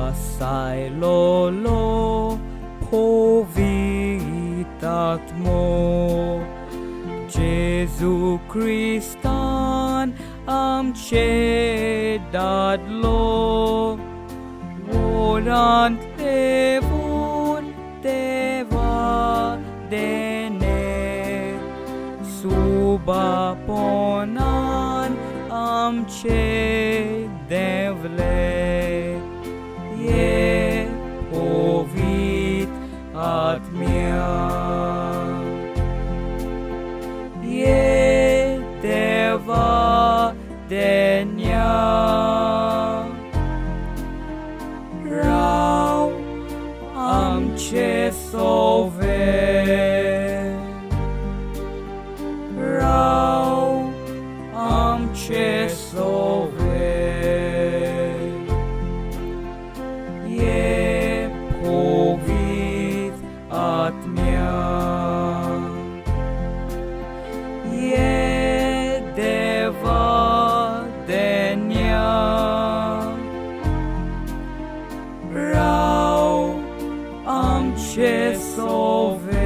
Bhasailolo Povitr Atmo, Jesu Christan amche dadlo, vorant levun deva dene, subaponan amche devle, ye povit atmia, ye deva denya, rau amche sove, rau amche sove, ye povit atmia, ye deva denya, rau amche sove.